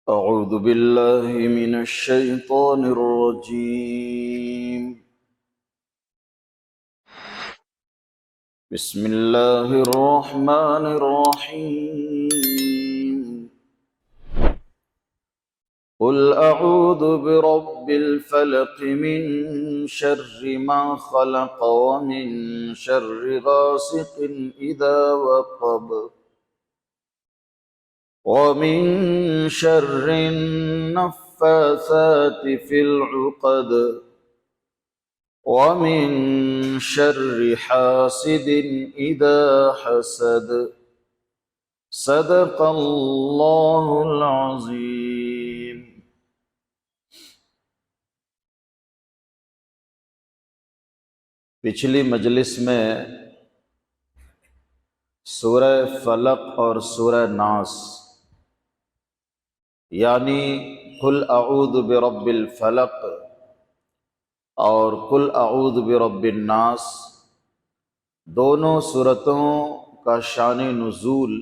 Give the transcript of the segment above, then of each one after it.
أعوذ بالله من الشيطان الرجيم. بسم الله الرحمن الرحيم. قل أعوذ برب الفلق من شر ما خلق ومن شر غاسق إذا وقب ومن شر النفاثات في العقد ومن شر حاسد إذا حسد. صدق اللہ العظیم. پچھلی مجلس میں سورہ فلق اور سورہ ناس یعنی قل اعوذ برب الفلق اور قل اعوذ برب الناس دونوں صورتوں کا شان نزول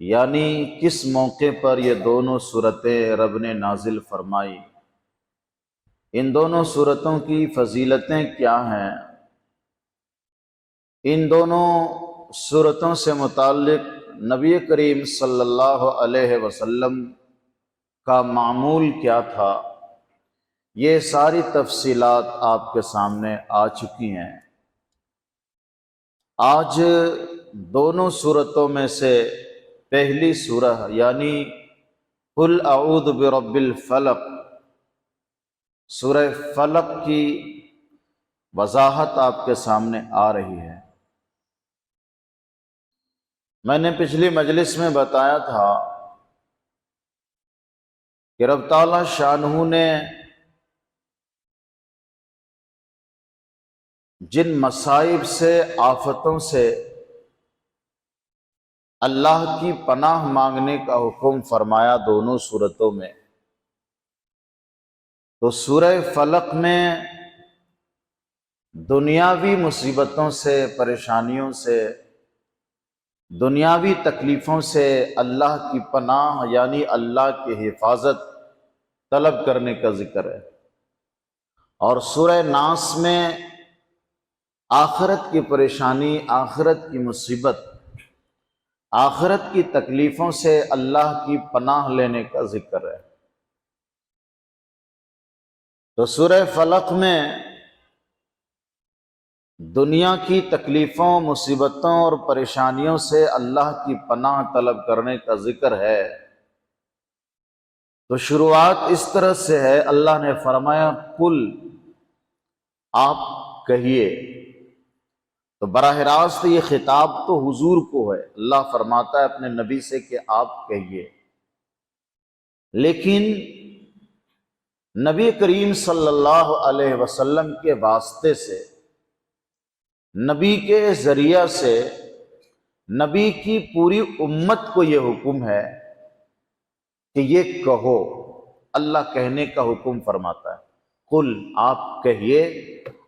یعنی کس موقع پر یہ دونوں صورتیں رب نے نازل فرمائی، ان دونوں صورتوں کی فضیلتیں کیا ہیں، ان دونوں صورتوں سے متعلق نبی کریم صلی اللہ علیہ وسلم کا معمول کیا تھا، یہ ساری تفصیلات آپ کے سامنے آ چکی ہیں۔ آج دونوں صورتوں میں سے پہلی سورہ یعنی قل اعوذ برب الفلق، سورہ فلق کی وضاحت آپ کے سامنے آ رہی ہے۔ میں نے پچھلی مجلس میں بتایا تھا کہ رب تعالی شانہ نے جن مصائب سے، آفتوں سے اللہ کی پناہ مانگنے کا حکم فرمایا دونوں صورتوں میں، تو سورہ فلق میں دنیاوی مصیبتوں سے، پریشانیوں سے، دنیاوی تکلیفوں سے اللہ کی پناہ یعنی اللہ کی حفاظت طلب کرنے کا ذکر ہے، اور سورہ ناس میں آخرت کی پریشانی، آخرت کی مصیبت، آخرت کی تکلیفوں سے اللہ کی پناہ لینے کا ذکر ہے۔ تو سورہ فلق میں دنیا کی تکلیفوں، مصیبتوں اور پریشانیوں سے اللہ کی پناہ طلب کرنے کا ذکر ہے۔ تو شروعات اس طرح سے ہے، اللہ نے فرمایا قل، آپ کہیے۔ تو براہ راست یہ خطاب تو حضور کو ہے، اللہ فرماتا ہے اپنے نبی سے کہ آپ کہیے، لیکن نبی کریم صلی اللہ علیہ وسلم کے واسطے سے، نبی کے ذریعہ سے، نبی کی پوری امت کو یہ حکم ہے کہ یہ کہو، اللہ کہنے کا حکم فرماتا ہے۔ قل، آپ کہیے،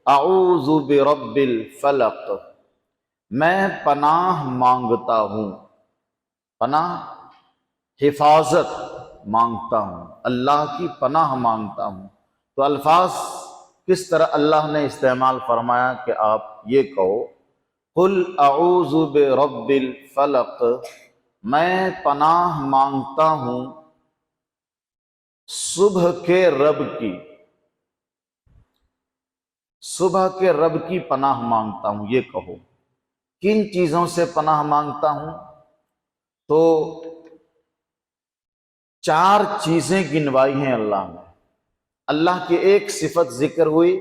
اعوذ برب الفلق، میں پناہ مانگتا ہوں، پناہ حفاظت مانگتا ہوں، اللہ کی پناہ مانگتا ہوں۔ تو الفاظ کس طرح اللہ نے استعمال فرمایا کہ آپ یہ کہو، قل اعوذ برب الفلق، میں پناہ مانگتا ہوں صبح کے رب کی، صبح کے رب کی پناہ مانگتا ہوں، یہ کہو۔ کن چیزوں سے پناہ مانگتا ہوں؟ تو 4 چیزیں گنوائی ہیں اللہ نے، اللہ کی ایک صفت ذکر ہوئی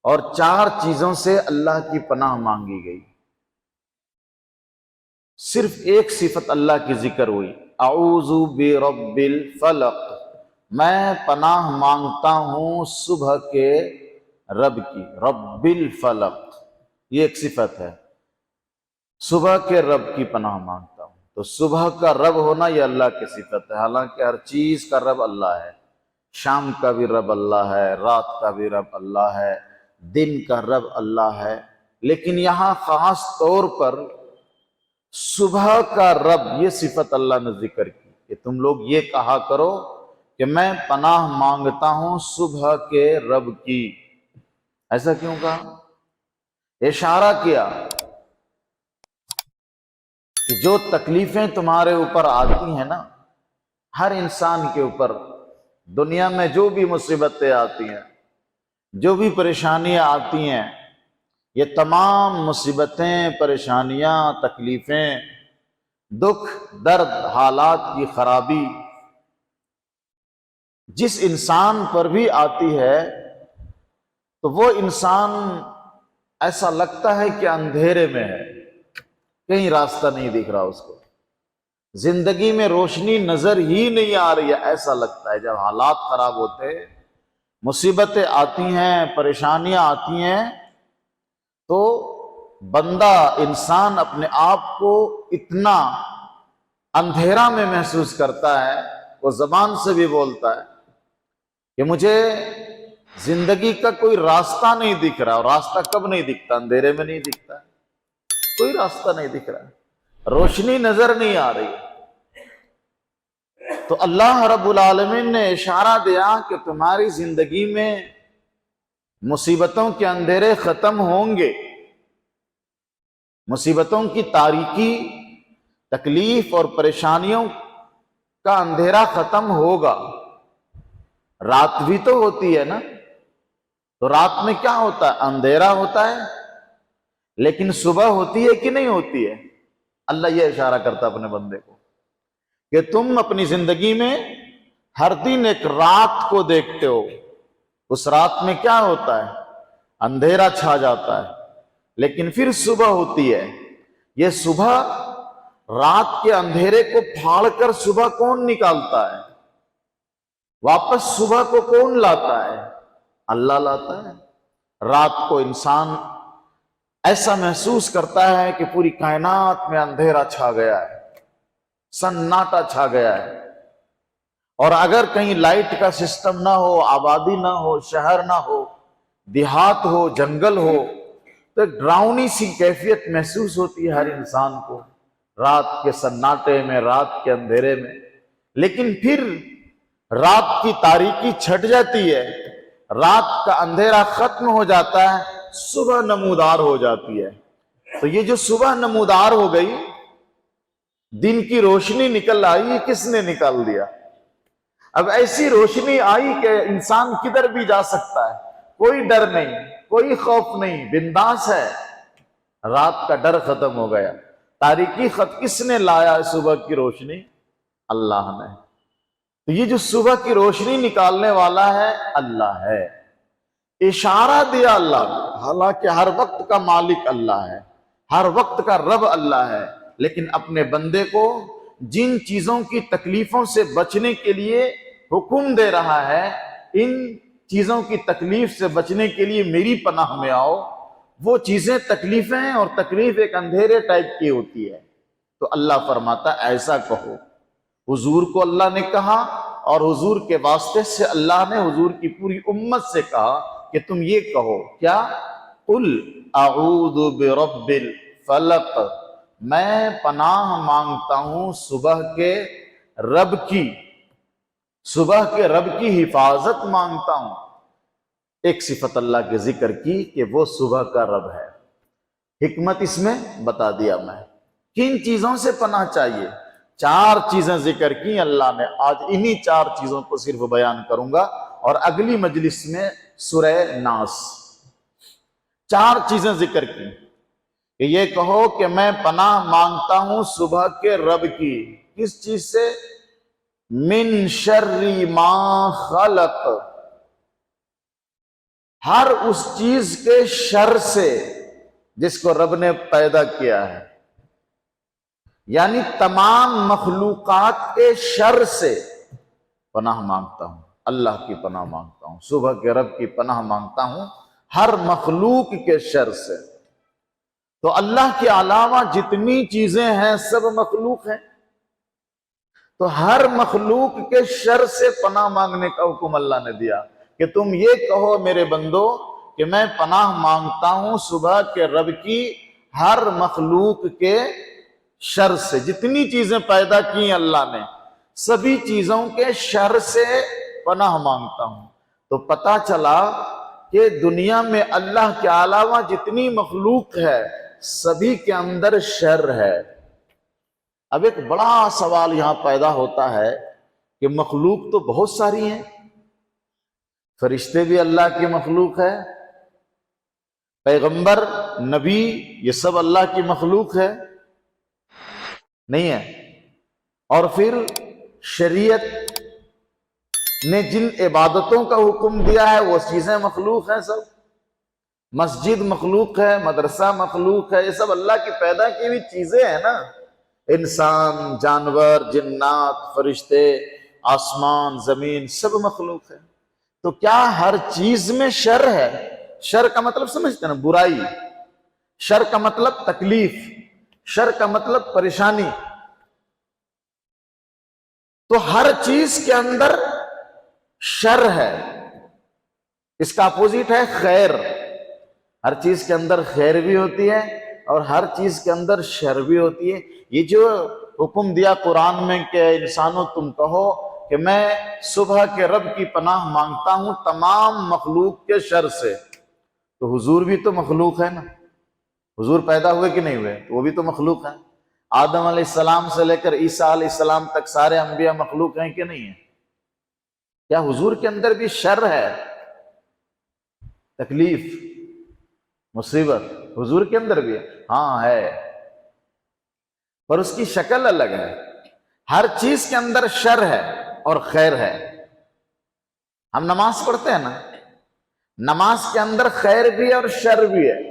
اور 4 چیزوں سے اللہ کی پناہ مانگی گئی۔ صرف ایک صفت اللہ کی ذکر ہوئی، اعوذ برب الفلق، میں پناہ مانگتا ہوں صبح کے رب کی، رب الفلق، یہ ایک صفت ہے، صبح کے رب کی پناہ مانگتا ہوں۔ تو صبح کا رب ہونا یہ اللہ کی صفت ہے، حالانکہ ہر چیز کا رب اللہ ہے، شام کا بھی رب اللہ ہے، رات کا بھی رب اللہ ہے، دن کا رب اللہ ہے، لیکن یہاں خاص طور پر صبح کا رب یہ صفت اللہ نے ذکر کی۔ کہ تم لوگ یہ کہا کرو کہ میں پناہ مانگتا ہوں صبح کے رب کی۔ ایسا کیوں کہا؟ اشارہ کیا کہ جو تکلیفیں تمہارے اوپر آتی ہیں نا، ہر انسان کے اوپر دنیا میں جو بھی مصیبتیں آتی ہیں، جو بھی پریشانیاں آتی ہیں، یہ تمام مصیبتیں، پریشانیاں، تکلیفیں، دکھ، درد، حالات کی خرابی جس انسان پر بھی آتی ہے تو وہ انسان ایسا لگتا ہے کہ اندھیرے میں ہے، کہیں راستہ نہیں دکھ رہا اس کو، زندگی میں روشنی نظر ہی نہیں آ رہی ہے، ایسا لگتا ہے۔ جب حالات خراب ہوتے، مصیبتیں آتی ہیں، پریشانیاں آتی ہیں، تو بندہ، انسان اپنے آپ کو اتنا اندھیرا میں محسوس کرتا ہے، وہ زبان سے بھی بولتا ہے کہ مجھے زندگی کا کوئی راستہ نہیں دکھ رہا۔ اور راستہ کب نہیں دکھتا؟ اندھیرے میں نہیں دکھتا، کوئی راستہ نہیں دکھ رہا، روشنی نظر نہیں آ رہی۔ تو اللہ رب العالمین نے اشارہ دیا کہ تمہاری زندگی میں مصیبتوں کے اندھیرے ختم ہوں گے، مصیبتوں کی تاریکی، تکلیف اور پریشانیوں کا اندھیرا ختم ہوگا۔ رات بھی تو ہوتی ہے نا، تو رات میں کیا ہوتا ہے؟ اندھیرا ہوتا ہے، لیکن صبح ہوتی ہے کہ نہیں ہوتی ہے؟ اللہ یہ اشارہ کرتا اپنے بندے کو کہ تم اپنی زندگی میں ہر دن ایک رات کو دیکھتے ہو، اس رات میں کیا ہوتا ہے؟ اندھیرا چھا جاتا ہے، لیکن پھر صبح ہوتی ہے۔ یہ صبح، رات کے اندھیرے کو پھاڑ کر صبح کون نکالتا ہے؟ واپس صبح کو کون لاتا ہے؟ اللہ لاتا ہے۔ رات کو انسان ایسا محسوس کرتا ہے کہ پوری کائنات میں اندھیرا چھا گیا ہے، سناٹا چھا گیا ہے، اور اگر کہیں لائٹ کا سسٹم نہ ہو، آبادی نہ ہو، شہر نہ ہو، دیہات ہو، جنگل ہو، تو ایک ڈراؤنی سی کیفیت محسوس ہوتی ہے ہر انسان کو رات کے سناٹے میں، رات کے اندھیرے میں۔ لیکن پھر رات کی تاریکی چھٹ جاتی ہے، رات کا اندھیرا ختم ہو جاتا ہے، صبح نمودار ہو جاتی ہے۔ تو یہ جو صبح نمودار ہو گئی، دن کی روشنی نکل آئی، یہ کس نے نکال دیا؟ اب ایسی روشنی آئی کہ انسان کدھر بھی جا سکتا ہے، کوئی ڈر نہیں، کوئی خوف نہیں، بنداس ہے۔ رات کا ڈر ختم ہو گیا، تاریکی کس نے لایا؟ صبح کی روشنی، اللہ نے۔ تو یہ جو صبح کی روشنی نکالنے والا ہے، اللہ ہے۔ اشارہ دیا اللہ نے، حالانکہ ہر وقت کا مالک اللہ ہے، ہر وقت کا رب اللہ ہے، لیکن اپنے بندے کو جن چیزوں کی تکلیفوں سے بچنے کے لیے حکم دے رہا ہے، ان چیزوں کی تکلیف سے بچنے کے لیے میری پناہ میں آؤ۔ وہ چیزیں تکلیفیں ہیں، اور تکلیف ایک اندھیرے ٹائپ کی ہوتی ہے۔ تو اللہ فرماتا ایسا کہو۔ حضور کو اللہ نے کہا، اور حضور کے واسطے سے اللہ نے حضور کی پوری امت سے کہا کہ تم یہ کہو، کیا؟ قل اعوذ برب الفلق، میں پناہ مانگتا ہوں صبح کے رب کی، صبح کے رب کی حفاظت مانگتا ہوں۔ ایک صفت اللہ کے ذکر کی کہ وہ صبح کا رب ہے۔ حکمت اس میں بتا دیا میں، کن چیزوں سے پناہ چاہیے؟ 4 چیزیں ذکر کی اللہ نے۔ آج انہی 4 چیزوں کو صرف بیان کروں گا، اور اگلی مجلس میں سورہ ناس۔ 4 چیزیں ذکر کی کہ یہ کہو کہ میں پناہ مانگتا ہوں صبح کے رب کی، کس چیز سے؟ من شر ما خلق، ہر اس چیز کے شر سے جس کو رب نے پیدا کیا ہے، یعنی تمام مخلوقات کے شر سے پناہ مانگتا ہوں، اللہ کی پناہ مانگتا ہوں، صبح کے رب کی پناہ مانگتا ہوں ہر مخلوق کے شر سے۔ تو اللہ کے علاوہ جتنی چیزیں ہیں سب مخلوق ہیں، تو ہر مخلوق کے شر سے پناہ مانگنے کا حکم اللہ نے دیا کہ تم یہ کہو میرے بندو کہ میں پناہ مانگتا ہوں صبح کے رب کی ہر مخلوق کے شر سے۔ جتنی چیزیں پیدا کی اللہ نے، سبھی چیزوں کے شر سے پناہ مانگتا ہوں۔ تو پتہ چلا کہ دنیا میں اللہ کے علاوہ جتنی مخلوق ہے سبھی کے اندر شر ہے۔ اب ایک بڑا سوال یہاں پیدا ہوتا ہے کہ مخلوق تو بہت ساری ہیں، فرشتے بھی اللہ کی مخلوق ہے، پیغمبر، نبی، یہ سب اللہ کی مخلوق ہے نہیں ہے؟ اور پھر شریعت نے جن عبادتوں کا حکم دیا ہے وہ چیزیں مخلوق ہیں، سب مسجد مخلوق ہے، مدرسہ مخلوق ہے، یہ سب اللہ کی پیدا کی ہوئی چیزیں ہیں نا، انسان، جانور، جنات، فرشتے، آسمان، زمین، سب مخلوق ہے۔ تو کیا ہر چیز میں شر ہے؟ شر کا مطلب سمجھتے ہیں نا، برائی، شر کا مطلب تکلیف، شر کا مطلب پریشانی۔ تو ہر چیز کے اندر شر ہے، اس کا اپوزٹ ہے خیر۔ ہر چیز کے اندر خیر بھی ہوتی ہے اور ہر چیز کے اندر شر بھی ہوتی ہے۔ یہ جو حکم دیا قرآن میں کہ انسانوں تم کہو کہ میں صبح کے رب کی پناہ مانگتا ہوں تمام مخلوق کے شر سے، تو حضور بھی تو مخلوق ہے نا، حضور پیدا ہوئے کہ نہیں ہوئے؟ وہ بھی تو مخلوق ہیں۔ آدم علیہ السلام سے لے کر عیسیٰ علیہ السلام تک سارے انبیاء مخلوق ہیں کہ نہیں ہیں؟ کیا حضور کے اندر بھی شر ہے، تکلیف، مصیبت حضور کے اندر بھی ہے؟ ہاں ہے، پر اس کی شکل الگ ہے۔ ہر چیز کے اندر شر ہے اور خیر ہے۔ ہم نماز پڑھتے ہیں نا، نماز کے اندر خیر بھی ہے اور شر بھی ہے۔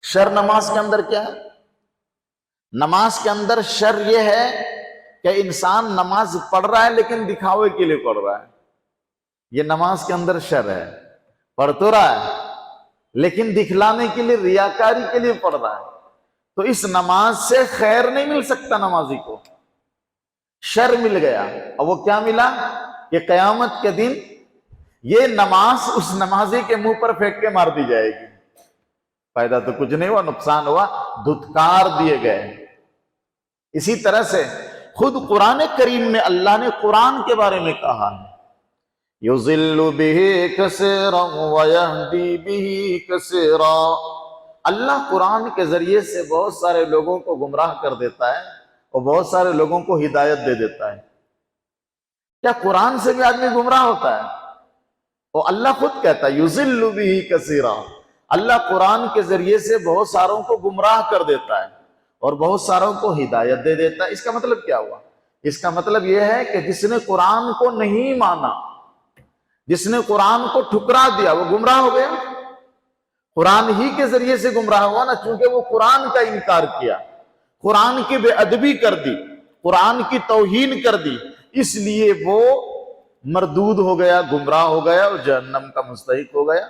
شر نماز کے اندر کیا ہے؟ نماز کے اندر شر یہ ہے کہ انسان نماز پڑھ رہا ہے لیکن دکھاوے کے لیے پڑھ رہا ہے، یہ نماز کے اندر شر ہے۔ پڑھ تو رہا ہے لیکن دکھلانے کے لیے، ریاکاری کے لیے پڑھ رہا ہے، تو اس نماز سے خیر نہیں مل سکتا، نمازی کو شر مل گیا۔ اور وہ کیا ملا کہ قیامت کے دن یہ نماز اس نمازی کے منہ پر پھینک کے مار دی جائے گی۔ فائدہ تو کچھ نہیں ہوا، نقصان ہوا، دھتکار دیے گئے۔ اسی طرح سے خود قرآن کریم میں اللہ نے قرآن کے بارے میں کہا ہے یضل بہ کثیرا ویہدی بہ کثیرا۔ اللہ قرآن کے ذریعے سے بہت سارے لوگوں کو گمراہ کر دیتا ہے اور بہت سارے لوگوں کو ہدایت دے دیتا ہے۔ کیا قرآن سے بھی آدمی گمراہ ہوتا ہے؟ اور اللہ خود کہتا ہے یضل بہ کثیرا، اللہ قرآن کے ذریعے سے بہت ساروں کو گمراہ کر دیتا ہے اور بہت ساروں کو ہدایت دے دیتا ہے۔ اس کا مطلب کیا ہوا؟ اس کا مطلب یہ ہے کہ جس نے قرآن کو نہیں مانا، جس نے قرآن کو ٹھکرا دیا، وہ گمراہ ہو گیا، قرآن ہی کے ذریعے سے گمراہ ہوا نا، چونکہ وہ قرآن کا انکار کیا، قرآن کی بے ادبی کر دی، قرآن کی توہین کر دی، اس لیے وہ مردود ہو گیا، گمراہ ہو گیا اور جہنم کا مستحق ہو گیا۔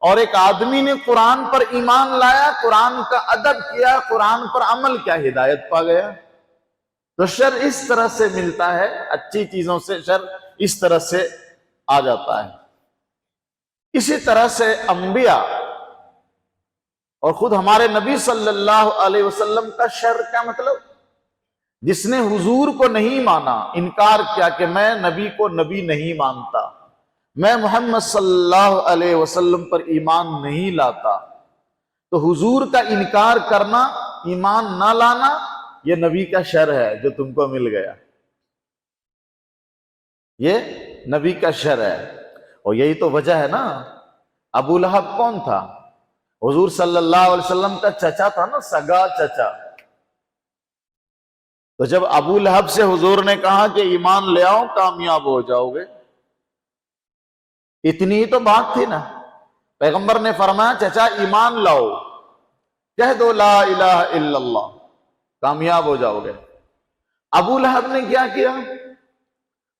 اور ایک آدمی نے قرآن پر ایمان لایا، قرآن کا ادب کیا، قرآن پر عمل کیا، ہدایت پا گیا۔ تو شر اس طرح سے ملتا ہے، اچھی چیزوں سے شر اس طرح سے آ جاتا ہے۔ اسی طرح سے انبیاء اور خود ہمارے نبی صلی اللہ علیہ وسلم کا شر کیا مطلب؟ جس نے حضور کو نہیں مانا، انکار کیا کہ میں نبی کو نبی نہیں مانتا، میں محمد صلی اللہ علیہ وسلم پر ایمان نہیں لاتا، تو حضور کا انکار کرنا، ایمان نہ لانا، یہ نبی کا شر ہے جو تم کو مل گیا، یہ نبی کا شر ہے۔ اور یہی تو وجہ ہے نا، ابو لہب کون تھا؟ حضور صلی اللہ علیہ وسلم کا چچا تھا نا، سگا چچا۔ تو جب ابو لہب سے حضور نے کہا کہ ایمان لے آؤ کامیاب ہو جاؤ گے، اتنی ہی تو بات تھی نا، پیغمبر نے فرمایا چچا ایمان لاؤ، کہہ دو لا الہ الا اللہ، کامیاب ہو جاؤ گے۔ ابو لہب نے کیا کیا؟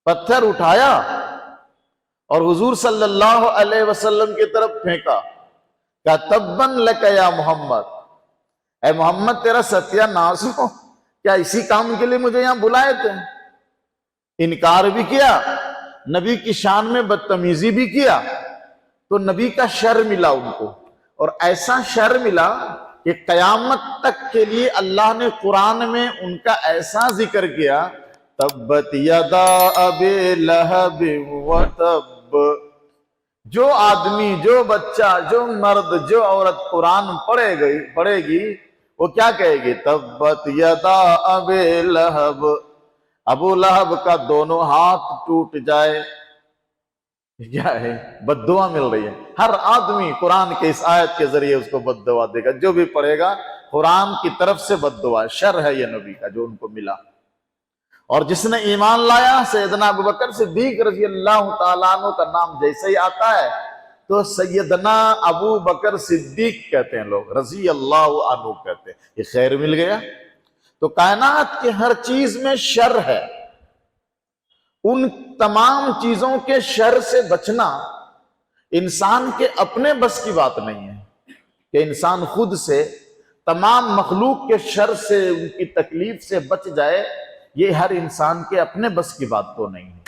پتھر اٹھایا اور حضور صلی اللہ علیہ وسلم کی طرف پھینکا، کہا تباً لک یا محمد، اے محمد تیرا ستیہ ناس ہو، کیا اسی کام کے لیے مجھے یہاں بلائے تھے؟ انکار بھی کیا، نبی کی شان میں بدتمیزی بھی کیا، تو نبی کا شر ملا ان کو، اور ایسا شر ملا کہ قیامت تک کے لیے اللہ نے قرآن میں ان کا ایسا ذکر کیا، تبت یدا ابی لہب وتب، جو آدمی، جو بچہ، جو مرد، جو عورت قرآن پڑھے گی وہ کیا کہے گی؟ تبت یدا ابی لہب، ابو لہب کا دونوں ہاتھ ٹوٹ جائے۔ کیا ہے؟ بد دعا مل رہی ہے۔ ہر آدمی قرآن کے اس آیت کے ذریعے اس کو بد دعا دے گا، جو بھی پڑھے گا قرآن کی طرف سے بد دعا، شر ہے یہ نبی کا جو ان کو ملا۔ اور جس نے ایمان لایا، سیدنا ابوبکر صدیق رضی اللہ تعالیٰ عنہ کا نام جیسے ہی آتا ہے تو سیدنا ابو بکر صدیق کہتے ہیں لوگ، رضی اللہ عنہ کہتے ہیں، یہ خیر مل گیا۔ تو کائنات کی ہر چیز میں شر ہے، ان تمام چیزوں کے شر سے بچنا انسان کے اپنے بس کی بات نہیں ہے کہ انسان خود سے تمام مخلوق کے شر سے، ان کی تکلیف سے بچ جائے، یہ ہر انسان کے اپنے بس کی بات تو نہیں ہے۔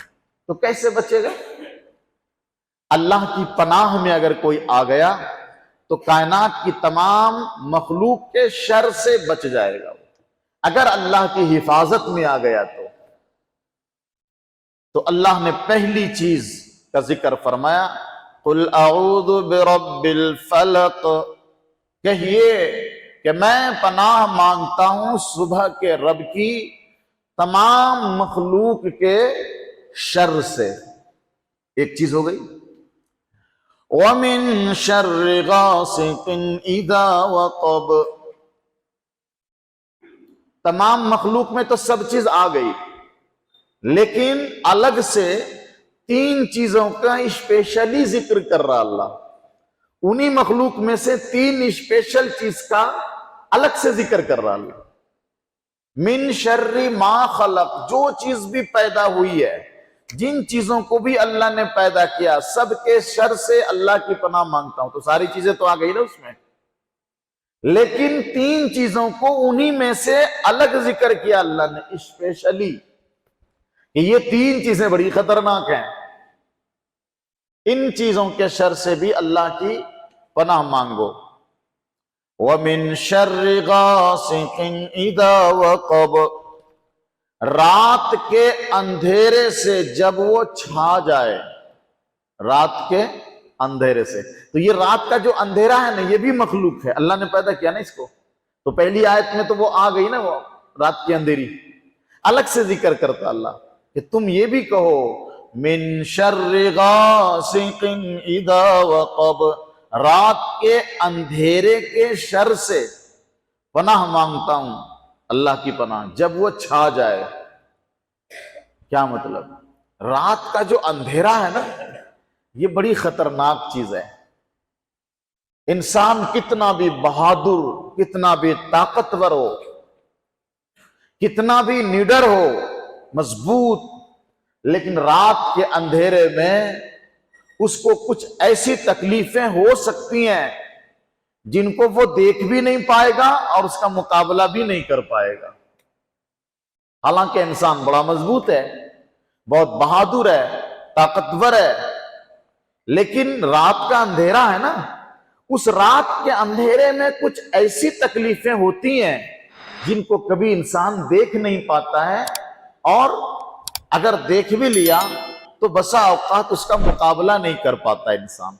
تو کیسے بچے گا؟ اللہ کی پناہ میں اگر کوئی آ گیا تو کائنات کی تمام مخلوق کے شر سے بچ جائے گا۔ اگر اللہ کی حفاظت میں آ گیا تو اللہ نے پہلی چیز کا ذکر فرمایا، قل اعوذ برب الفلق، کہیے کہ میں پناہ مانگتا ہوں صبح کے رب کی تمام مخلوق کے شر سے۔ ایک چیز ہو گئی۔ وَمِن شَرِّ غَاسِقٍ إِذَا وَقَبَ، تمام مخلوق میں تو سب چیز آ گئی، لیکن الگ سے تین چیزوں کا اسپیشلی ذکر کر رہا اللہ۔ انہی مخلوق میں سے تین اسپیشل چیز کا الگ سے ذکر کر رہا اللہ۔ من شر ما خلق، جو چیز بھی پیدا ہوئی ہے، جن چیزوں کو بھی اللہ نے پیدا کیا، سب کے شر سے اللہ کی پناہ مانگتا ہوں۔ تو ساری چیزیں تو آ گئی نا اس میں، لیکن تین چیزوں کو انہی میں سے الگ ذکر کیا اللہ نے اسپیشلی، کہ یہ تین چیزیں بڑی خطرناک ہیں، ان چیزوں کے شر سے بھی اللہ کی پناہ مانگو۔ وَمِن شَرِّ غَاسِقٍ إِذَا وَقَبَ، رات کے اندھیرے سے جب وہ چھا جائے، رات کے اندھیرے سے، تو یہ رات کا جو اندھیرا ہے نا، یہ بھی مخلوق ہے، اللہ نے پیدا کیا نا اس کو۔ تو پہلی آیت میں تو وہ آ گئی نا، وہ رات کی اندھیری، الگ سے ذکر کرتا اللہ کہ تم یہ بھی کہو من شر غاسق اذا وقب، رات کے اندھیرے کے شر سے پناہ مانگتا ہوں، اللہ کی پناہ، جب وہ چھا جائے۔ کیا مطلب؟ رات کا جو اندھیرا ہے نا، یہ بڑی خطرناک چیز ہے۔ انسان کتنا بھی بہادر، کتنا بھی طاقتور ہو، کتنا بھی نڈر ہو، مضبوط، لیکن رات کے اندھیرے میں اس کو کچھ ایسی تکلیفیں ہو سکتی ہیں جن کو وہ دیکھ بھی نہیں پائے گا اور اس کا مقابلہ بھی نہیں کر پائے گا۔ حالانکہ انسان بڑا مضبوط ہے، بہت بہادر ہے، طاقتور ہے، لیکن رات کا اندھیرا ہے نا، اس رات کے اندھیرے میں کچھ ایسی تکلیفیں ہوتی ہیں جن کو کبھی انسان دیکھ نہیں پاتا ہے، اور اگر دیکھ بھی لیا تو بسا اوقات اس کا مقابلہ نہیں کر پاتا انسان۔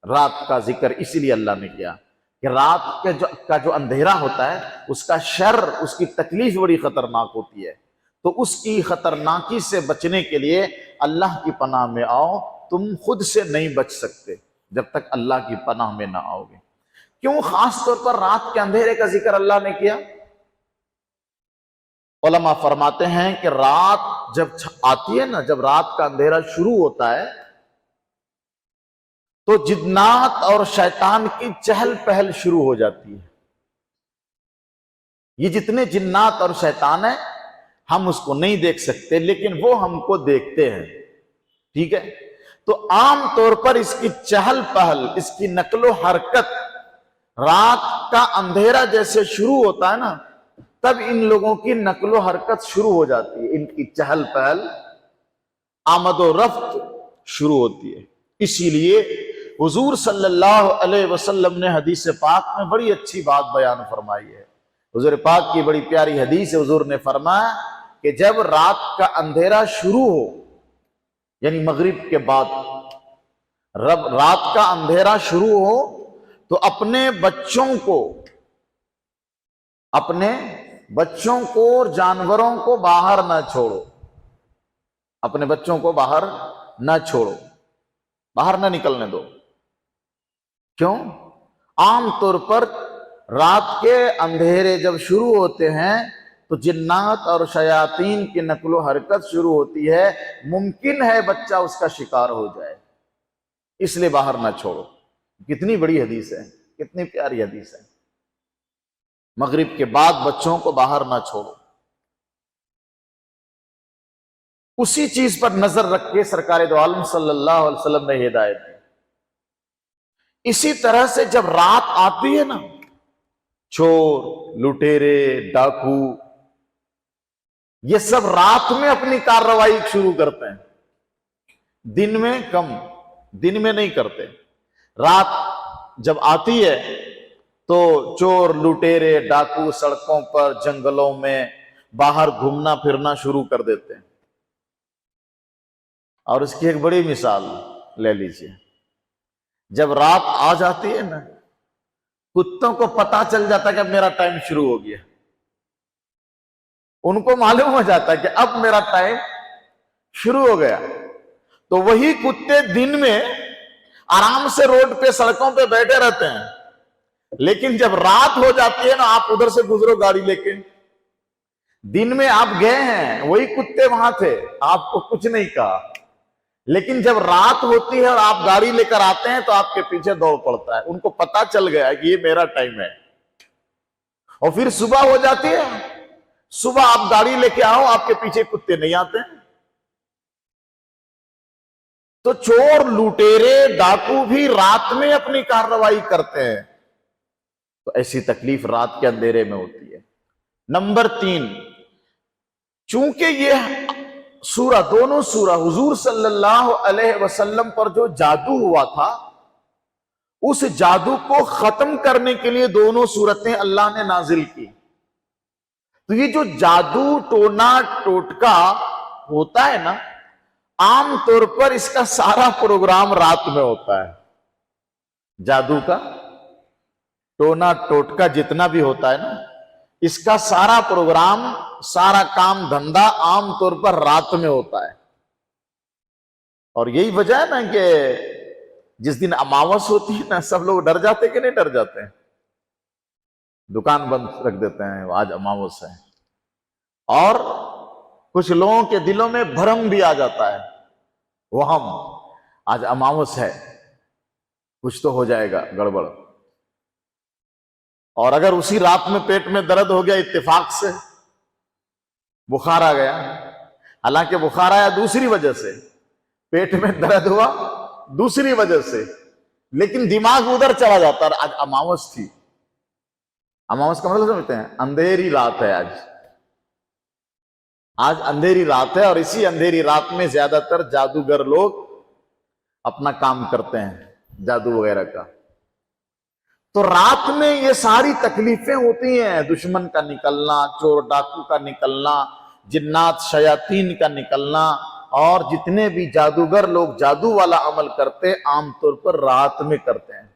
رات کا ذکر اس لیے اللہ نے کیا کہ رات کا جو اندھیرا ہوتا ہے، اس کا شر، اس کی تکلیف بڑی خطرناک ہوتی ہے۔ تو اس کی خطرناکی سے بچنے کے لیے اللہ کی پناہ میں آؤ، تم خود سے نہیں بچ سکتے جب تک اللہ کی پناہ میں نہ آؤ گے۔ کیوں خاص طور پر رات کے اندھیرے کا ذکر اللہ نے کیا؟ علماء فرماتے ہیں کہ رات جب آتی ہے نا، جب رات کا اندھیرا شروع ہوتا ہے تو جنات اور شیطان کی چہل پہل شروع ہو جاتی ہے۔ یہ جتنے جنات اور شیطان ہیں، ہم اس کو نہیں دیکھ سکتے، لیکن وہ ہم کو دیکھتے ہیں، ٹھیک ہے؟ تو عام طور پر اس کی چہل پہل، اس کی نقل و حرکت، رات کا اندھیرا جیسے شروع ہوتا ہے نا، تب ان لوگوں کی نقل و حرکت شروع ہو جاتی ہے، ان کی چہل پہل، آمد و رفت شروع ہوتی ہے۔ اسی لیے حضور صلی اللہ علیہ وسلم نے حدیث پاک میں بڑی اچھی بات بیان فرمائی ہے۔ حضور پاک کی بڑی پیاری حدیث ہے، حضور نے فرمایا کہ جب رات کا اندھیرا شروع ہو، یعنی مغرب کے بعد رات کا اندھیرا شروع ہو، تو اپنے بچوں کو اور جانوروں کو باہر نہ چھوڑو، اپنے بچوں کو باہر نہ چھوڑو، باہر نہ نکلنے دو۔ کیوں؟ عام طور پر رات کے اندھیرے جب شروع ہوتے ہیں تو جنات اور شیاطین کی نقل و حرکت شروع ہوتی ہے، ممکن ہے بچہ اس کا شکار ہو جائے، اس لیے باہر نہ چھوڑو۔ کتنی بڑی حدیث ہے، کتنی پیاری حدیث ہے۔ مغرب کے بعد بچوں کو باہر نہ چھوڑو۔ اسی چیز پر نظر رکھ کے سرکار دو عالم صلی اللہ علیہ وسلم نے ہدایت دی۔ اسی طرح سے جب رات آتی ہے نا، چور، لٹیرے، ڈاکو، یہ سب رات میں اپنی کارروائی شروع کرتے ہیں، دن میں کم، دن میں نہیں کرتے۔ رات جب آتی ہے تو چور، لٹیرے، ڈاکو سڑکوں پر، جنگلوں میں باہر گھومنا پھرنا شروع کر دیتے ہیں۔ اور اس کی ایک بڑی مثال لے لیجئے، جب رات آ جاتی ہے نا، کتوں کو پتا چل جاتا ہے کہ اب میرا ٹائم شروع ہو گیا، ان کو معلوم ہو جاتا ہے کہ اب میرا ٹائم شروع ہو گیا، تو وہی کتے دن میں آرام سے روڈ پہ سڑکوں پہ بیٹھے رہتے ہیں، لیکن جب رات ہو جاتی ہے نا، آپ ادھر سے گزرو گاڑی لے کے، دن میں آپ گئے ہیں، وہی کتے وہاں تھے، آپ کو کچھ نہیں کہا، لیکن جب رات ہوتی ہے اور آپ گاڑی لے کر آتے ہیں تو آپ کے پیچھے دوڑ پڑتا ہے، ان کو پتا چل گیا کہ یہ میرا ٹائم ہے۔ اور پھر صبح ہو جاتی ہے، صبح آپ گاڑی لے کے آؤ، آپ کے پیچھے کتے نہیں آتے۔ تو چور، لوٹیرے، ڈاکو بھی رات میں اپنی کارروائی کرتے ہیں، تو ایسی تکلیف رات کے اندھیرے میں ہوتی ہے۔ نمبر 3، چونکہ یہ سورہ، دونوں سورہ حضور صلی اللہ علیہ وسلم پر جو جادو ہوا تھا، اس جادو کو ختم کرنے کے لیے دونوں سورتیں اللہ نے نازل کی۔ تو یہ جو جادو ٹونا ٹوٹکا ہوتا ہے نا، عام طور پر اس کا سارا پروگرام رات میں ہوتا ہے۔ جادو کا ٹونا ٹوٹکا جتنا بھی ہوتا ہے نا، اس کا سارا پروگرام، سارا کام دھندا عام طور پر رات میں ہوتا ہے۔ اور یہی وجہ ہے نا کہ جس دن اماوس ہوتی ہے نا، سب لوگ ڈر جاتے کہ نہیں ڈر جاتے ہیں، دکان بند رکھ دیتے ہیں، آج اماوس ہے۔ اور کچھ لوگوں کے دلوں میں بھرم بھی آ جاتا ہے، وہم، آج اماوس ہے، کچھ تو ہو جائے گا گڑبڑ۔ اور اگر اسی رات میں پیٹ میں درد ہو گیا اتفاق سے، بخار آ گیا، حالانکہ بخار آیا دوسری وجہ سے، پیٹ میں درد ہوا دوسری وجہ سے، لیکن دماغ ادھر چلا جاتا ہے، آج اماوس تھی۔ اماوس کا مطلب سمجھتے ہیں؟ اندھیری رات ہے آج اندھیری رات ہے، اور اسی اندھیری رات میں زیادہ تر جادوگر لوگ اپنا کام کرتے ہیں، جادو وغیرہ کا۔ تو رات میں یہ ساری تکلیفیں ہوتی ہیں، دشمن کا نکلنا، چور ڈاکو کا نکلنا، جنات شیاطین کا نکلنا، اور جتنے بھی جادوگر لوگ جادو والا عمل کرتے عام طور پر رات میں کرتے ہیں۔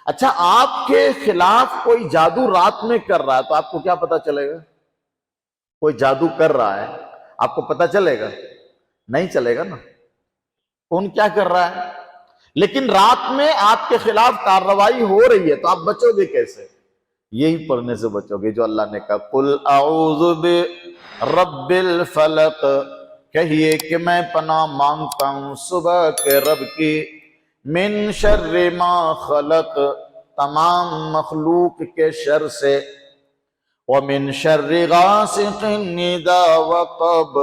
اچھا، آپ کے خلاف کوئی جادو رات میں کر رہا ہے تو آپ کو کیا پتا چلے گا؟ کوئی جادو کر رہا ہے، آپ کو پتا چلے گا؟ نہیں چلے گا نا، کون کیا کر رہا ہے؟ لیکن رات میں آپ کے خلاف کارروائی ہو رہی ہے، تو آپ بچو گے کیسے؟ یہی پڑھنے سے بچو گے جو اللہ نے کہا، قُلْ أَعُوذُ بِرَبِّ الْفَلَقِ، کہیے کہ میں پناہ مانگتا ہوں صبح کے رب کی، من شر ما خلق، تمام مخلوق کے شر سے، وَمِن شَرِّ غَاسِقٍ إِذَا وَقَبَ،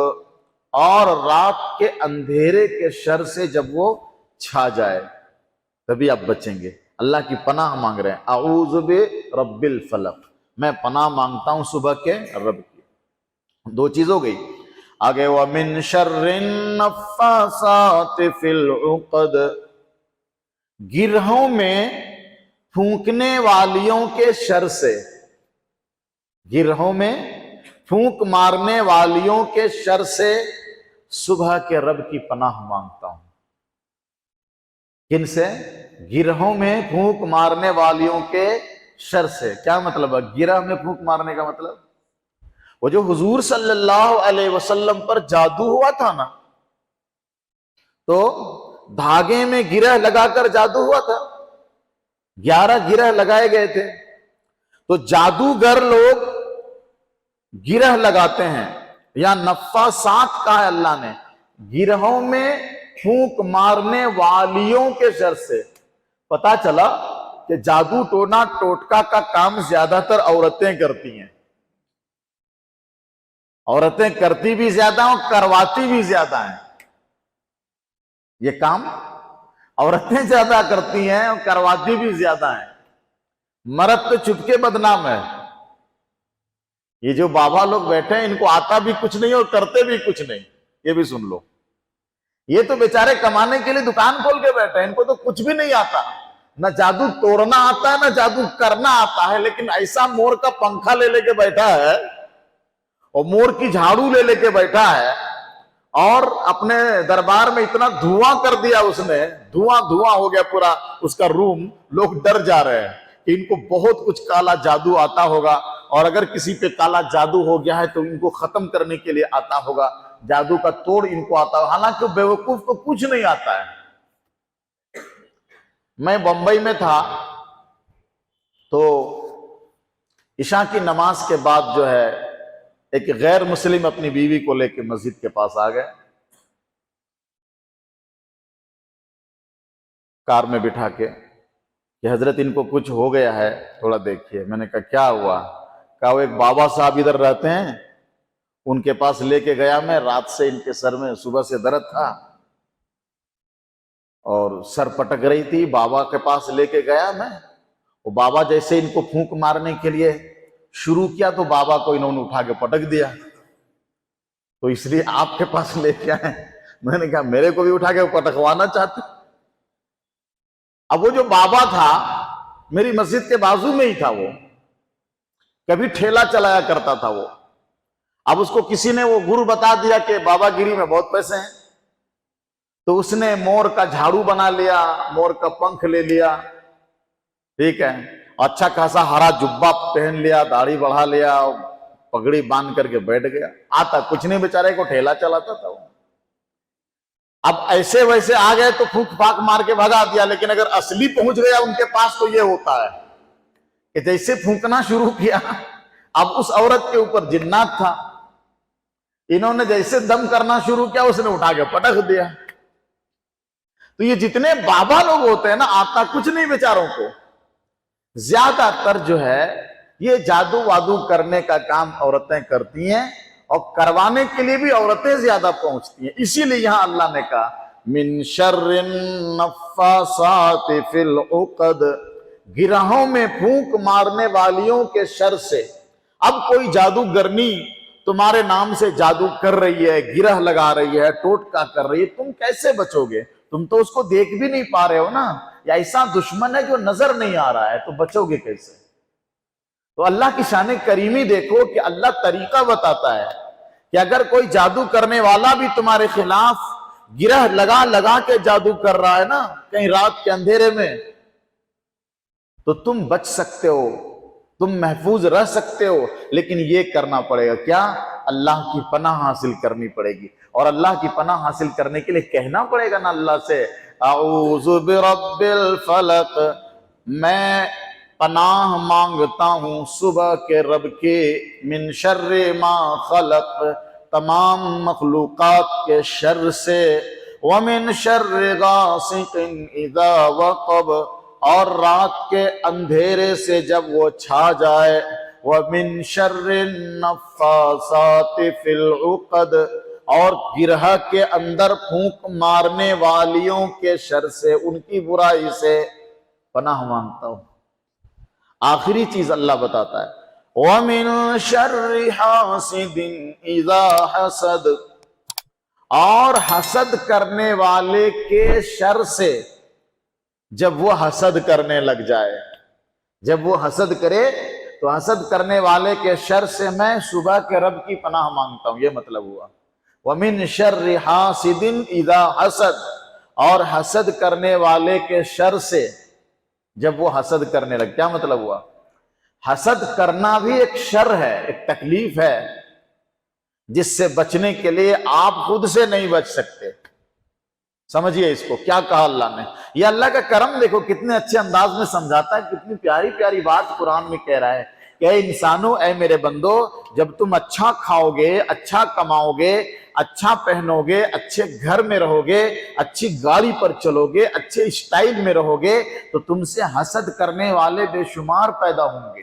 اور رات کے اندھیرے کے شر سے جب وہ چھا جائے، تبھی آپ بچیں گے۔ اللہ کی پناہ مانگ رہے ہیں، اعوذ برب الفلق، میں پناہ مانگتا ہوں صبح کے رب کی۔ دو چیز ہو گئی، آگے وَمِن شَرِّ النَّفَّاثَاتِ فِي الْعُقَدِ، گرہوں میں پھونکنے والیوں کے شر سے، گرہوں میں پھونک مارنے والیوں کے شر سے صبح کے رب کی پناہ مانگتا ہوں۔ کن سے؟ گرہوں میں پھونک مارنے والیوں کے شر سے۔ کیا مطلب ہے گرہ میں پھونک مارنے کا مطلب؟ وہ جو حضور صلی اللہ علیہ وسلم پر جادو ہوا تھا نا، تو دھاگے میں گرہ لگا کر جادو ہوا تھا، 11 گرہ لگائے گئے تھے۔ تو جادوگر لوگ گرہ لگاتے ہیں، یا نفاسات کہا ہے اللہ نے، گرہوں میں پھونک مارنے والیوں کے شر سے۔ پتا چلا کہ جادو ٹونا ٹوٹکا کا کام زیادہ تر عورتیں کرتی ہیں، عورتیں کرتی بھی زیادہ اور کرواتی بھی زیادہ ہیں۔ یہ کام عورتیں زیادہ کرتی ہیں اور کرواتی بھی زیادہ ہیں۔ مرد تو چھپ کے بدنام ہے۔ یہ جو بابا لوگ بیٹھے ہیں ان کو آتا بھی کچھ نہیں اور کرتے بھی کچھ نہیں، یہ بھی سن لو۔ یہ تو بیچارے کمانے کے لیے دکان کھول کے بیٹھے ہیں، ان کو تو کچھ بھی نہیں آتا، نہ جادو توڑنا آتا ہے نہ جادو کرنا آتا ہے، لیکن ایسا مور کا پنکھا لے لے کے بیٹھا ہے اور مور کی جھاڑو لے لے کے بیٹھا ہے، اور اپنے دربار میں اتنا دھواں کر دیا اس نے، دھواں ہو گیا پورا اس کا روم، لوگ ڈر جا رہے ہیں کہ ان کو بہت کچھ کالا جادو آتا ہوگا، اور اگر کسی پہ کالا جادو ہو گیا ہے تو ان کو ختم کرنے کے لیے آتا ہوگا، جادو کا توڑ ان کو آتا ہوگا، حالانکہ بیوقوف کو کچھ نہیں آتا ہے۔ میں بمبئی میں تھا تو عشاء کی نماز کے بعد جو ہے ایک غیر مسلم اپنی بیوی کو لے کے مسجد کے پاس آ گئے، کار میں بٹھا کے کہ حضرت ان کو کچھ ہو گیا ہے، تھوڑا دیکھیے۔ میں نے کہا کیا ہوا؟ کہا وہ ایک بابا صاحب ادھر رہتے ہیں، ان کے پاس لے کے گیا میں، رات سے ان کے سر میں صبح سے درد تھا اور سر پٹک رہی تھی، بابا کے پاس لے کے گیا میں، وہ بابا جیسے ان کو پھونک مارنے کے لیے شروع کیا تو بابا کو انہوں نے اٹھا کے پٹک دیا، تو اس لیے آپ کے پاس لے کے آئے۔ میں نے کہا میرے کو بھی اٹھا کے پٹکوانا چاہتے؟ اب وہ جو بابا تھا میری مسجد کے بازو میں ہی تھا، وہ کبھی ٹھیلا چلایا کرتا تھا وہ۔ اب اس کو کسی نے وہ گرو بتا دیا کہ بابا گیری میں بہت پیسے ہیں، تو اس نے مور کا جھاڑو بنا لیا، مور کا پنکھ لے لیا، ٹھیک ہے، اچھا خاصا ہرا جبہ پہن لیا، داڑھی بڑھا لیا، پگڑی باندھ کر کے بیٹھ گیا۔ آتا کچھ نہیں، بیچارے کو ٹھیلا چلاتا تھا وہ۔ اب ایسے ویسے آ گئے تو پھونک پھاک مار کے بھگا دیا، لیکن اگر اصلی پہنچ گیا ان کے پاس تو یہ ہوتا ہے کہ جیسے پھونکنا شروع کیا، اب اس عورت کے اوپر جنات تھا، انہوں نے جیسے دم کرنا شروع کیا اس نے اٹھا کے پٹک دیا۔ تو یہ جتنے بابا لوگ ہوتے ہیں نا، آتا کچھ نہیں بیچاروں کو، زیادہ تر جو ہے یہ جادو وادو کرنے کا کام عورتیں کرتی ہیں، اور کروانے کے لیے بھی عورتیں زیادہ پہنچتی ہیں۔ اسی لیے یہاں اللہ نے کہا من شر النفاسات فی العقد، گرہوں میں پھونک مارنے والیوں کے شر سے۔ اب کوئی جادوگرنی تمہارے نام سے جادو کر رہی ہے، گرہ لگا رہی ہے، ٹوٹکا کر رہی ہے، تم کیسے بچو گے؟ تم تو اس کو دیکھ بھی نہیں پا رہے ہو نا، یا ایسا دشمن ہے جو نظر نہیں آ رہا ہے، تو بچو گے کیسے؟ تو اللہ کی شان کریمی دیکھو کہ اللہ طریقہ بتاتا ہے کہ اگر کوئی جادو کرنے والا بھی تمہارے خلاف گرہ لگا کے جادو کر رہا ہے نا کہیں رات کے اندھیرے میں، تو تم بچ سکتے ہو، تم محفوظ رہ سکتے ہو، لیکن یہ کرنا پڑے گا کیا؟ اللہ کی پناہ حاصل کرنی پڑے گی، اور اللہ کی پناہ حاصل کرنے کے لیے کہنا پڑے گا نا اللہ سے اعوذ برب الفلق، میں پناہ مانگتا ہوں صبح کے رب کے، من شر ما خلق، تمام مخلوقات کے شر سے، ومن شر غاسق اذا وقب، اور رات کے اندھیرے سے جب وہ چھا جائے، ومن شر النفاسات فی العقد، اور گرہ کے اندر پھونک مارنے والیوں کے شر سے، ان کی برائی سے پناہ مانگتا ہوں۔ آخری چیز اللہ بتاتا ہے وَمِن شَرِّ حَاسِدٍ إِذَا حَسَدَ، اور حسد کرنے والے کے شر سے، جب وہ حسد کرنے لگ جائے، جب وہ حسد کرے تو حسد کرنے والے کے شر سے میں صبح کے رب کی پناہ مانگتا ہوں، یہ مطلب ہوا۔ وَمِن شَرِّ حَاسِدٍ إِذَا حَسَد، اور حسد کرنے والے کے شر سے جب وہ حسد کرنے لگ، کیا مطلب ہوا؟ حسد کرنا بھی ایک شر ہے، ایک تکلیف ہے جس سے بچنے کے لیے آپ خود سے نہیں بچ سکتے۔ سمجھیے اس کو، کیا کہا اللہ نے۔ یہ اللہ کا کرم دیکھو کتنے اچھے انداز میں سمجھاتا ہے، کتنی پیاری پیاری بات قرآن میں کہہ رہا ہے کہ اے انسانوں، اے میرے بندو، جب تم اچھا کھاؤ گے، اچھا کماؤ گے، اچھا پہنو گے، اچھے گھر میں رہو گے، اچھی گاڑی پر چلو گے، اچھے اسٹائل میں رہو گے، تو تم سے حسد کرنے والے بے شمار پیدا ہوں گے،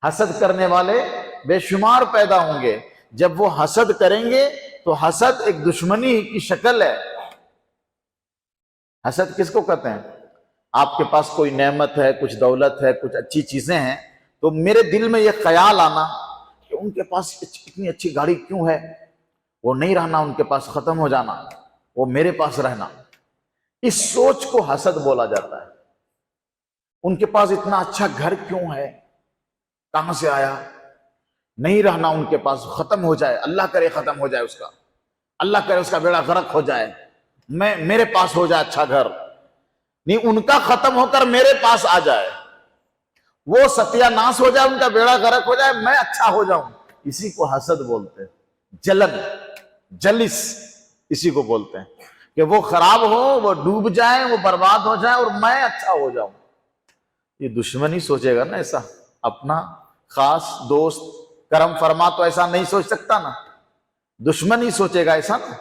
حسد کرنے والے بے شمار پیدا ہوں گے۔ جب وہ حسد کریں گے تو حسد ایک دشمنی کی شکل ہے۔ حسد کس کو کہتے ہیں؟ آپ کے پاس کوئی نعمت ہے، کچھ دولت ہے، کچھ اچھی چیزیں ہیں، تو میرے دل میں یہ خیال آنا کہ ان کے پاس اتنی اچھی گاڑی کیوں ہے، وہ نہیں رہنا، ان کے پاس ختم ہو جانا، وہ میرے پاس رہنا، اس سوچ کو حسد بولا جاتا ہے۔ ان کے پاس اتنا اچھا گھر کیوں ہے، کہاں سے آیا، نہیں رہنا ان کے پاس، ختم ہو جائے، اللہ کرے ختم ہو جائے اس کا، اللہ کرے اس کا بیڑا غرق ہو جائے، میرے پاس ہو جائے اچھا گھر، نہیں ان کا ختم ہو کر میرے پاس آ جائے، وہ ستیہ ناس ہو جائے، ان کا بیڑا غرق ہو جائے، میں اچھا ہو جاؤں، اسی کو حسد بولتے ہیں۔ جلن، جلس اسی کو بولتے ہیں کہ وہ خراب ہو، وہ ڈوب جائیں، وہ برباد ہو جائیں اور میں اچھا ہو جاؤں۔ یہ دشمن ہی سوچے گا نا ایسا، اپنا خاص دوست کرم فرما تو ایسا نہیں سوچ سکتا نا، دشمن ہی سوچے گا ایسا نا۔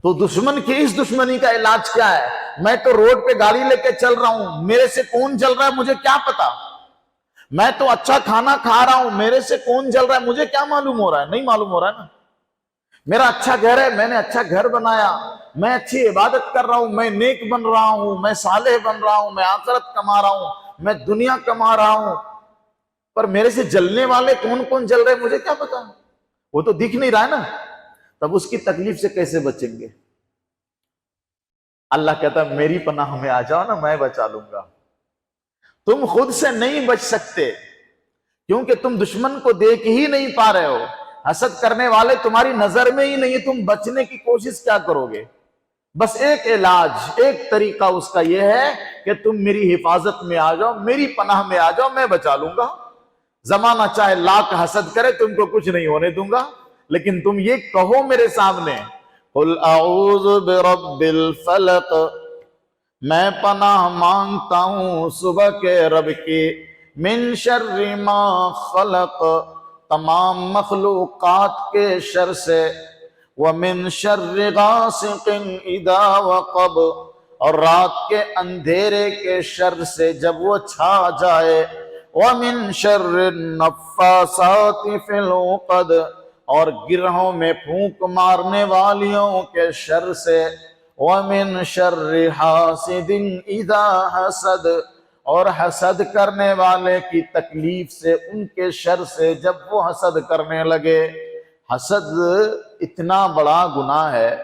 تو دشمن کی اس دشمنی کا علاج کیا ہے؟ میں تو روڈ پہ گاڑی لے کے چل رہا ہوں، میرے سے کون چل رہا ہے مجھے کیا پتا، میں تو اچھا کھانا کھا رہا ہوں، میرے سے کون چل رہا ہے مجھے کیا معلوم ہو رہا ہے، نہیں معلوم ہو رہا ہے نا۔ میرا اچھا گھر ہے، میں نے اچھا گھر بنایا، میں اچھی عبادت کر رہا ہوں، میں نیک بن رہا ہوں، میں صالح بن رہا ہوں، میں آخرت کما رہا ہوں، میں دنیا کما رہا ہوں، پر میرے سے جلنے والے کون کون جل رہے مجھے کیا پتا، وہ تو دکھ نہیں رہا ہے نا، تب اس کی تکلیف سے کیسے بچیں گے؟ اللہ کہتا ہے میری پناہ میں آ جاؤ نا، میں بچا لوں گا۔ تم خود سے نہیں بچ سکتے کیونکہ تم دشمن کو دیکھ ہی نہیں پا رہے ہو، حسد کرنے والے تمہاری نظر میں ہی نہیں، تم بچنے کی کوشش کیا کرو گے؟ بس ایک علاج، ایک طریقہ اس کا یہ ہے کہ تم میری حفاظت میں آ جاؤ، میری پناہ میں آ جاؤ، میں بچا لوں گا۔ زمانہ چاہے لاکھ حسد کرے تم کو کچھ نہیں ہونے دوں گا، لیکن تم یہ کہو میرے سامنے، قل اعوذ برب الفلق، میں پناہ مانگتا ہوں صبح کے رب کی، من شر ما خلق، تمام مخلوقات کے شر سے، ومن شر غاسق اذا وقب، اور رات کے اندھیرے کے شر سے جب وہ چھا جائے، ومن شر النفاثات فی العقد، اور گرہوں میں پھونک مارنے والیوں کے شر سے، ومن شر حاسد اذا حسد، اور حسد کرنے والے کی تکلیف سے، ان کے شر سے جب وہ حسد کرنے لگے۔ حسد اتنا بڑا گناہ ہے،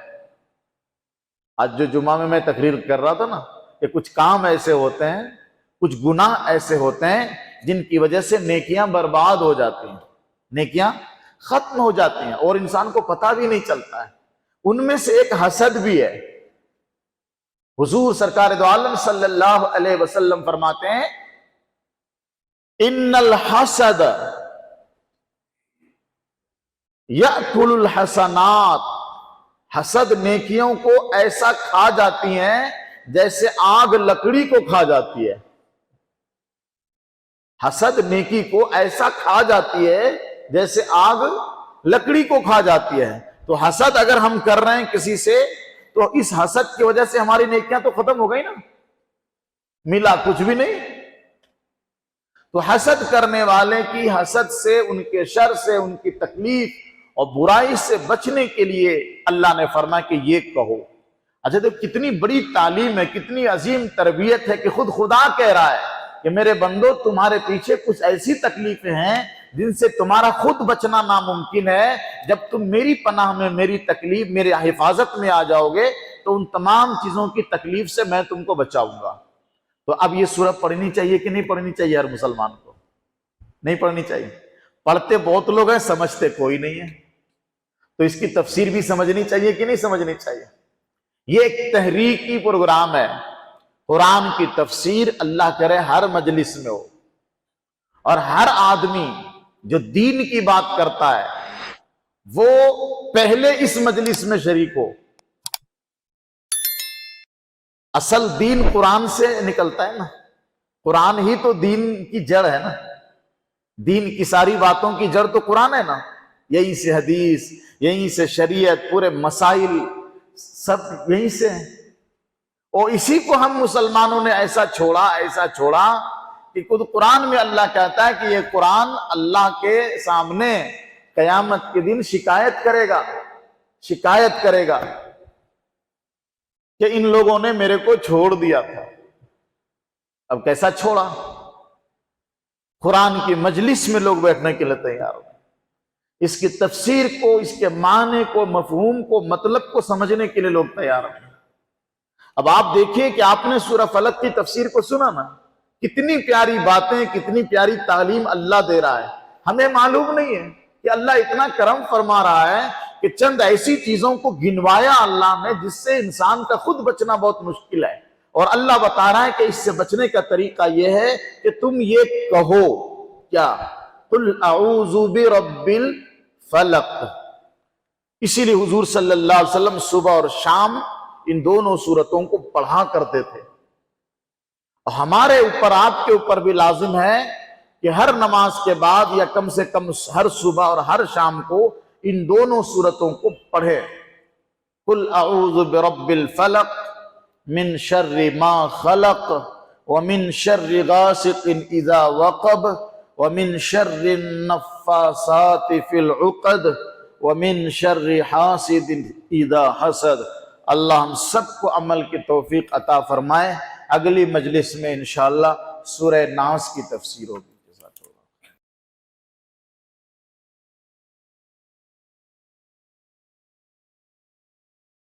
آج جو جمعہ میں تقریر کر رہا تھا نا کہ کچھ کام ایسے ہوتے ہیں، کچھ گناہ ایسے ہوتے ہیں جن کی وجہ سے نیکیاں برباد ہو جاتی ہیں، نیکیاں ختم ہو جاتی ہیں اور انسان کو پتہ بھی نہیں چلتا ہے۔ ان میں سے ایک حسد بھی ہے۔ حضور سرکار دو عالم صلی اللہ علیہ وسلم فرماتے ہیں، ان الحسد یأکل الحسنات، حسد نیکیوں کو ایسا کھا جاتی ہیں جیسے آگ لکڑی کو کھا جاتی ہے۔ حسد نیکی کو ایسا کھا جاتی ہے جیسے آگ لکڑی کو کھا جاتی ہے۔ تو حسد اگر ہم کر رہے ہیں کسی سے تو اس حسد کی وجہ سے ہماری نیکیاں تو ختم ہو گئی نا، ملا کچھ بھی نہیں۔ تو حسد کرنے والے کی حسد سے، ان کے شر سے، ان کی تکلیف اور برائی سے بچنے کے لیے اللہ نے فرمایا کہ یہ کہو۔ اچھا تو کتنی بڑی تعلیم ہے، کتنی عظیم تربیت ہے کہ خود خدا کہہ رہا ہے کہ میرے بندو تمہارے پیچھے کچھ ایسی تکلیفیں ہیں جن سے تمہارا خود بچنا ناممکن ہے، جب تم میری پناہ میں، میری تکلیف، میری حفاظت میں آ جاؤ گے تو ان تمام چیزوں کی تکلیف سے میں تم کو بچاؤں گا۔ تو اب یہ سورہ پڑھنی چاہیے کہ نہیں پڑھنی چاہیے ہر مسلمان کو؟ نہیں پڑھنی چاہیے۔ پڑھتے بہت لوگ ہیں، سمجھتے کوئی نہیں ہے، تو اس کی تفسیر بھی سمجھنی چاہیے کہ نہیں سمجھنی چاہیے؟ یہ ایک تحریکی پروگرام ہے، قرآن کی تفسیر اللہ کرے ہر مجلس میں ہو، اور ہر آدمی جو دین کی بات کرتا ہے وہ پہلے اس مجلس میں شریک ہو۔ اصل دین قرآن سے نکلتا ہے نا، قرآن ہی تو دین کی جڑ ہے نا، دین کی ساری باتوں کی جڑ تو قرآن ہے نا، یہیں سے حدیث، یہیں سے شریعت، پورے مسائل سب یہیں سے ہیں۔ اور اسی کو ہم مسلمانوں نے ایسا چھوڑا کہ خود قرآن میں اللہ کہتا ہے کہ یہ قرآن اللہ کے سامنے قیامت کے دن شکایت کرے گا کہ ان لوگوں نے میرے کو چھوڑ دیا تھا۔ اب کیسا چھوڑا؟ قرآن کی مجلس میں لوگ بیٹھنے کے لیے تیار ہو، اس کی تفسیر کو، اس کے معنی کو، مفہوم کو، مطلب کو سمجھنے کے لیے لوگ تیار ہیں۔ اب آپ دیکھیے کہ آپ نے سورہ فلق کی تفسیر کو سنا نا، کتنی پیاری باتیں، کتنی پیاری تعلیم اللہ دے رہا ہے۔ ہمیں معلوم نہیں ہے کہ اللہ اتنا کرم فرما رہا ہے کہ چند ایسی چیزوں کو گنوایا اللہ نے جس سے انسان کا خود بچنا بہت مشکل ہے، اور اللہ بتا رہا ہے کہ اس سے بچنے کا طریقہ یہ ہے کہ تم یہ کہو، کیا؟ قل اعوذ برب الفلق۔ اسی لیے حضور صلی اللہ علیہ وسلم صبح اور شام ان دونوں سورتوں کو پڑھا کرتے تھے۔ ہمارے اوپر، آپ کے اوپر بھی لازم ہے کہ ہر نماز کے بعد یا کم سے کم ہر صبح اور ہر شام کو ان دونوں سورتوں کو پڑھے۔ قل اعوذ برب الفلق من شر ما خلق ومن شر غاسق اذا وقب ومن شر النفاثات في العقد ومن شر حاسد اذا حسد۔ اللہ ہم سب کو عمل کی توفیق عطا فرمائے۔ اگلی مجلس میں انشاءاللہ سورہ ناس کی تفسیر ہوگی۔